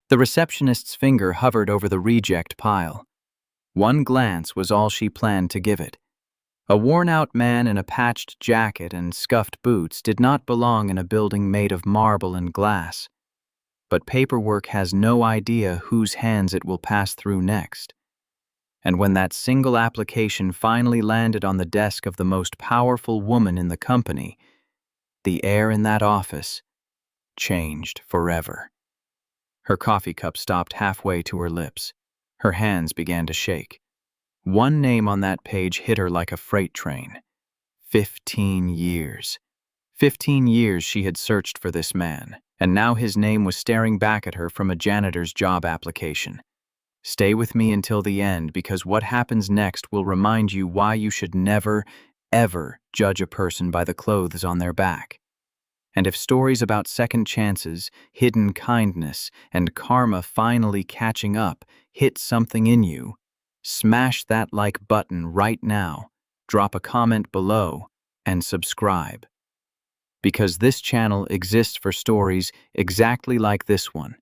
The receptionist's finger hovered over the reject pile. One glance was all she planned to give it. A worn-out man in a patched jacket and scuffed boots did not belong in a building made of marble and glass. But paperwork has no idea whose hands it will pass through next. And when that single application finally landed on the desk of the most powerful woman in the company, the air in that office changed forever. Her coffee cup stopped halfway to her lips. Her hands began to shake. One name on that page hit her like a freight train. 15 years. 15 years she had searched for this man, and now his name was staring back at her from a janitor's job application. Stay with me until the end, because what happens next will remind you why you should never, ever judge a person by the clothes on their back. And if stories about second chances, hidden kindness, and karma finally catching up hit something in you, smash that like button right now, drop a comment below, and subscribe. Because this channel exists for stories exactly like this one.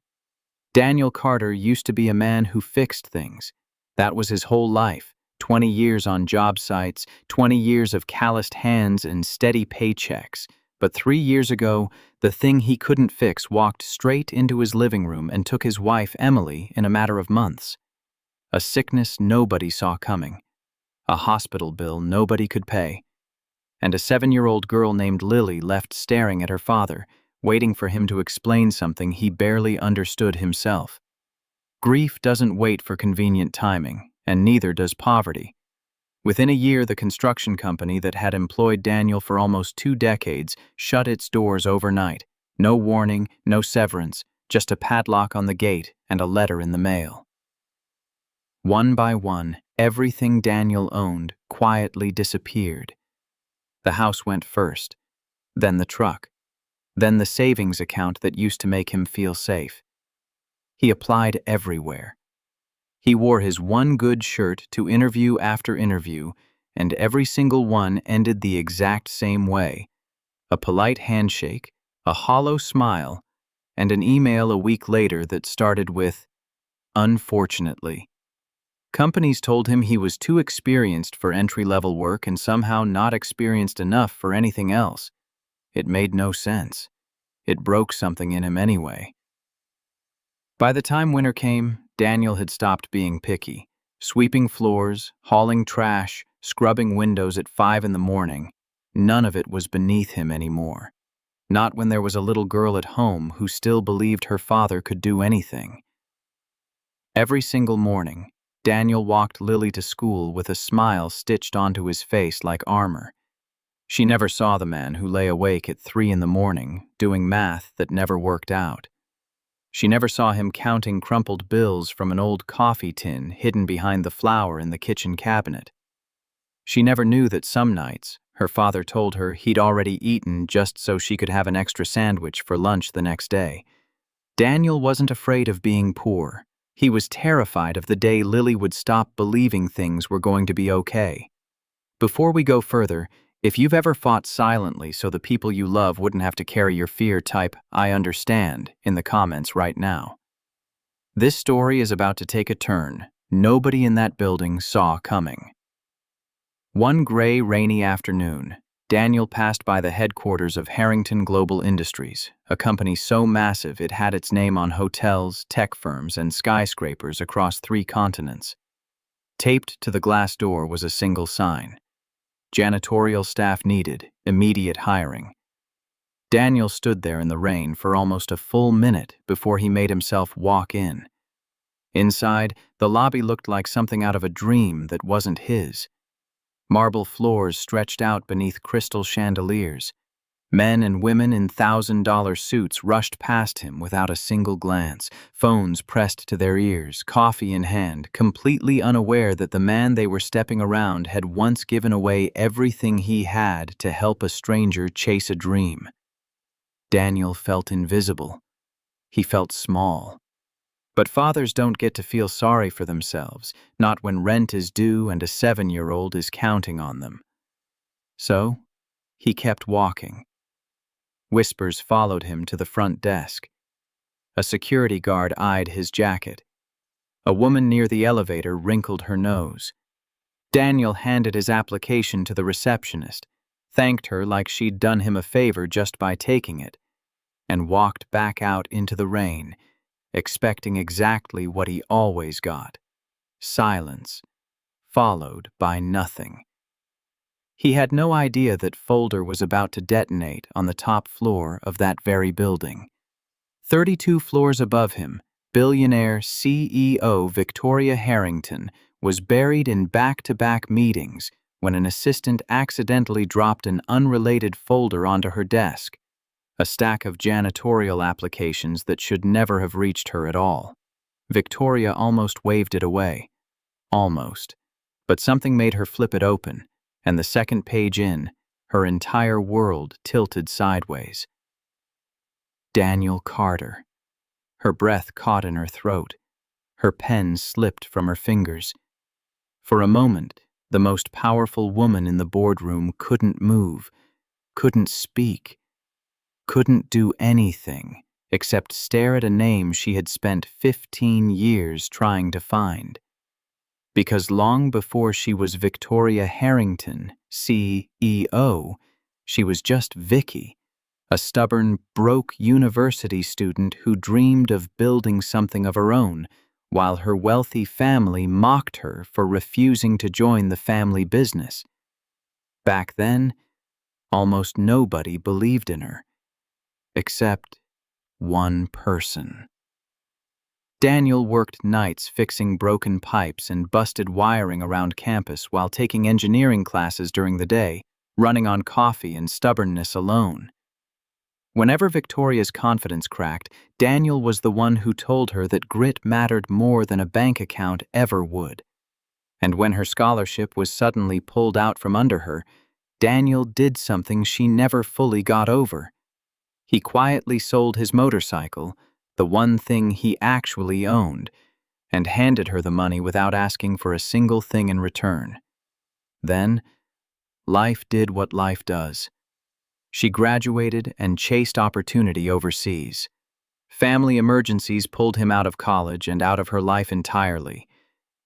Daniel Carter used to be a man who fixed things. That was his whole life. 20 years on job sites, 20 years of calloused hands and steady paychecks. But 3 years ago, the thing he couldn't fix walked straight into his living room and took his wife, Emily, in a matter of months. A sickness nobody saw coming. A hospital bill nobody could pay. And a 7-year-old girl named Lily left staring at her father, waiting for him to explain something he barely understood himself. Grief doesn't wait for convenient timing, and neither does poverty. Within a year, the construction company that had employed Daniel for almost 2 decades shut its doors overnight. No warning, no severance, just a padlock on the gate and a letter in the mail. One by one, everything Daniel owned quietly disappeared. The house went first, then the truck, then the savings account that used to make him feel safe. He applied everywhere. He wore his one good shirt to interview after interview, and every single one ended the exact same way. A polite handshake, a hollow smile, and an email a week later that started with, "Unfortunately." Companies told him he was too experienced for entry-level work and somehow not experienced enough for anything else. It made no sense. It broke something in him anyway. By the time winter came, Daniel had stopped being picky. Sweeping floors, hauling trash, scrubbing windows at 5 in the morning, none of it was beneath him anymore. Not when there was a little girl at home who still believed her father could do anything. Every single morning, Daniel walked Lily to school with a smile stitched onto his face like armor. She never saw the man who lay awake at 3 in the morning, doing math that never worked out. She never saw him counting crumpled bills from an old coffee tin hidden behind the flour in the kitchen cabinet. She never knew that some nights, her father told her he'd already eaten just so she could have an extra sandwich for lunch the next day. Daniel wasn't afraid of being poor. He was terrified of the day Lily would stop believing things were going to be okay. Before we go further, if you've ever fought silently so the people you love wouldn't have to carry your fear, type "I understand" in the comments right now. This story is about to take a turn nobody in that building saw coming. One gray, rainy afternoon, Daniel passed by the headquarters of Harrington Global Industries, a company so massive it had its name on hotels, tech firms, and skyscrapers across 3 continents. Taped to the glass door was a single sign: "Janitorial staff needed, immediate hiring." Daniel stood there in the rain for almost a full minute before he made himself walk in. Inside, the lobby looked like something out of a dream that wasn't his. Marble floors stretched out beneath crystal chandeliers. Men and women in $1,000 suits rushed past him without a single glance, phones pressed to their ears, coffee in hand, completely unaware that the man they were stepping around had once given away everything he had to help a stranger chase a dream. Daniel felt invisible. He felt small. But fathers don't get to feel sorry for themselves, not when rent is due and a 7-year-old is counting on them. So, he kept walking. Whispers followed him to the front desk. A security guard eyed his jacket. A woman near the elevator wrinkled her nose. Daniel handed his application to the receptionist, thanked her like she'd done him a favor just by taking it, and walked back out into the rain, expecting exactly what he always got: silence, followed by nothing. He had no idea that Folder was about to detonate on the top floor of that very building. 32 floors above him, Billionaire CEO Victoria Harrington was buried in back-to-back meetings when an assistant accidentally dropped an unrelated folder onto her desk, a stack of janitorial applications that should never have reached her at all. Victoria almost waved it away. Almost. But something made her flip it open, and the second page in, her entire world tilted sideways. Daniel Carter. Her breath caught in her throat. Her pen slipped from her fingers. For a moment, the most powerful woman in the boardroom couldn't move, couldn't speak, couldn't do anything except stare at a name she had spent 15 years trying to find. Because long before she was Victoria Harrington, CEO, she was just Vicky, a stubborn, broke university student who dreamed of building something of her own, while her wealthy family mocked her for refusing to join the family business. Back then, almost nobody believed in her, except one person. Daniel worked nights fixing broken pipes and busted wiring around campus while taking engineering classes during the day, running on coffee and stubbornness alone. Whenever Victoria's confidence cracked, Daniel was the one who told her that grit mattered more than a bank account ever would. And when her scholarship was suddenly pulled out from under her, Daniel did something she never fully got over. He quietly sold his motorcycle, the one thing he actually owned, and handed her the money without asking for a single thing in return. Then, life did what life does. She graduated and chased opportunity overseas. Family emergencies pulled him out of college and out of her life entirely.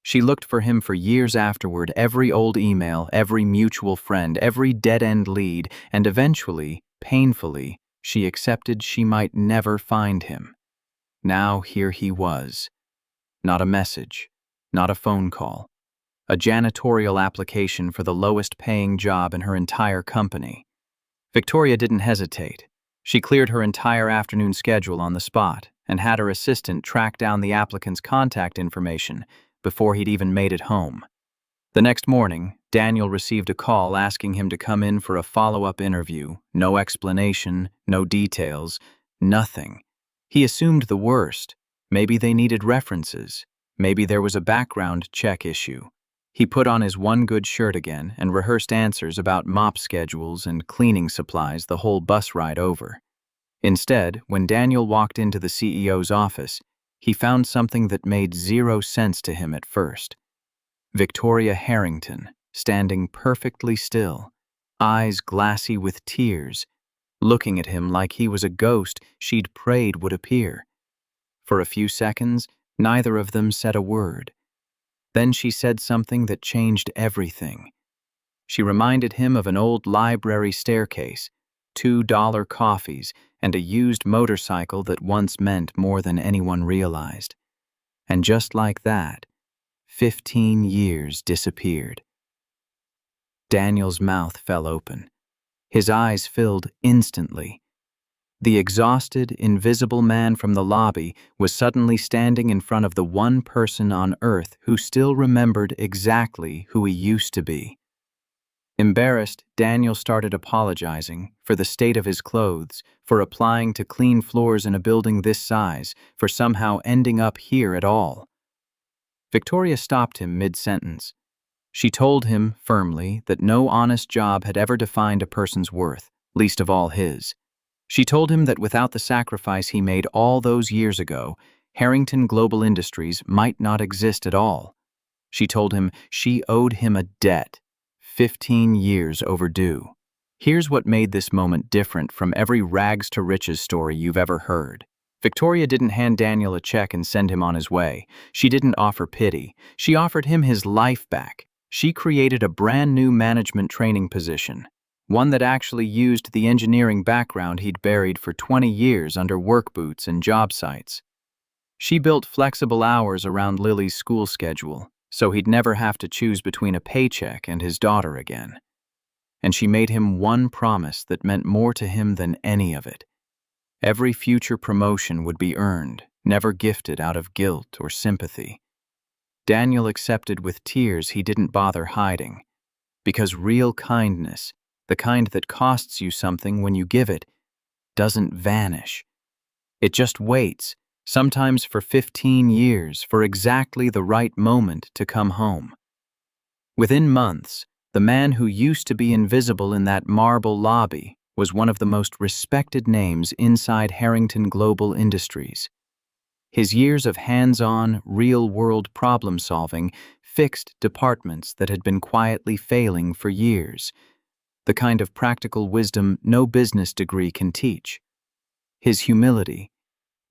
She looked for him for years afterward, every old email, every mutual friend, every dead-end lead, and eventually, painfully, she accepted she might never find him. Now here he was. Not a message, not a phone call. A janitorial application for the lowest-paying job in her entire company. Victoria didn't hesitate. She cleared her entire afternoon schedule on the spot and had her assistant track down the applicant's contact information before he'd even made it home. The next morning, Daniel received a call asking him to come in for a follow-up interview. No explanation, no details, nothing. He assumed the worst. Maybe they needed references. Maybe there was a background check issue. He put on his one good shirt again and rehearsed answers about mop schedules and cleaning supplies the whole bus ride over. Instead, when Daniel walked into the CEO's office, he found something that made zero sense to him at first. Victoria Harrington, standing perfectly still, eyes glassy with tears, looking at him like he was a ghost she'd prayed would appear. For a few seconds, neither of them said a word. Then she said something that changed everything. She reminded him of an old library staircase, $2 coffees, and a used motorcycle that once meant more than anyone realized. And just like that, 15 years disappeared. Daniel's mouth fell open. His eyes filled instantly. The exhausted, invisible man from the lobby was suddenly standing in front of the one person on earth who still remembered exactly who he used to be. Embarrassed, Daniel started apologizing for the state of his clothes, for applying to clean floors in a building this size, for somehow ending up here at all. Victoria stopped him mid-sentence. She told him, firmly, that no honest job had ever defined a person's worth, least of all his. She told him that without the sacrifice he made all those years ago, Harrington Global Industries might not exist at all. She told him she owed him a debt, 15 years overdue. Here's what made this moment different from every rags-to-riches story you've ever heard. Victoria didn't hand Daniel a check and send him on his way. She didn't offer pity. She offered him his life back. She created a brand new management training position, one that actually used the engineering background he'd buried for 20 years under work boots and job sites. She built flexible hours around Lily's school schedule, so he'd never have to choose between a paycheck and his daughter again. And she made him one promise that meant more to him than any of it. Every future promotion would be earned, never gifted out of guilt or sympathy. Daniel accepted with tears he didn't bother hiding, because real kindness, the kind that costs you something when you give it, doesn't vanish. It just waits, sometimes for 15 years, for exactly the right moment to come home. Within months, the man who used to be invisible in that marble lobby was one of the most respected names inside Harrington Global Industries. His years of hands-on, real-world problem-solving fixed departments that had been quietly failing for years, the kind of practical wisdom no business degree can teach. His humility,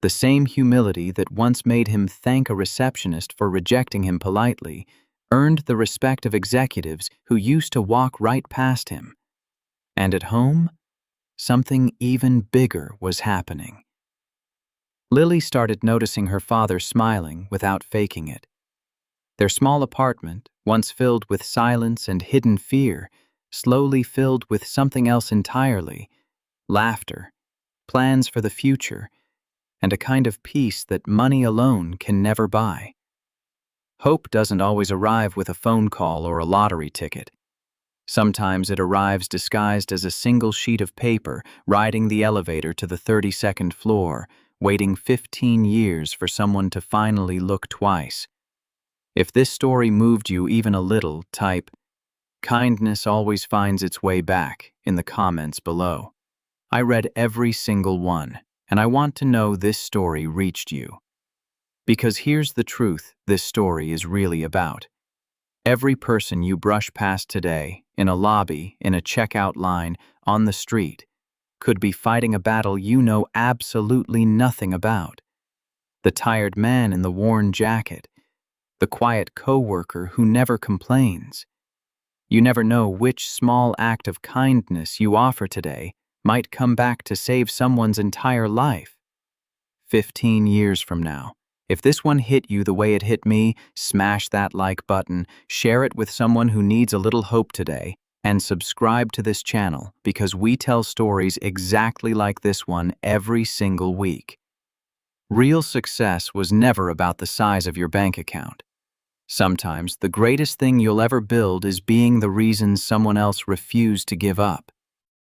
the same humility that once made him thank a receptionist for rejecting him politely, earned the respect of executives who used to walk right past him. And at home, something even bigger was happening. Lily started noticing her father smiling without faking it. Their small apartment, once filled with silence and hidden fear, slowly filled with something else entirely: laughter, plans for the future, and a kind of peace that money alone can never buy. Hope doesn't always arrive with a phone call or a lottery ticket. Sometimes it arrives disguised as a single sheet of paper, riding the elevator to the 32nd floor, waiting 15 years for someone to finally look twice. If this story moved you even a little, type "Kindness always finds its way back" in the comments below. I read every single one, and I want to know this story reached you. Because here's the truth this story is really about. Every person you brush past today, in a lobby, in a checkout line, on the street, could be fighting a battle you know absolutely nothing about. The tired man in the worn jacket, the quiet coworker who never complains. You never know which small act of kindness you offer today might come back to save someone's entire life. 15 years from now, if this one hit you the way it hit me, smash that like button, share it with someone who needs a little hope today, and subscribe to this channel because we tell stories exactly like this one every single week. Real success was never about the size of your bank account. Sometimes the greatest thing you'll ever build is being the reason someone else refused to give up.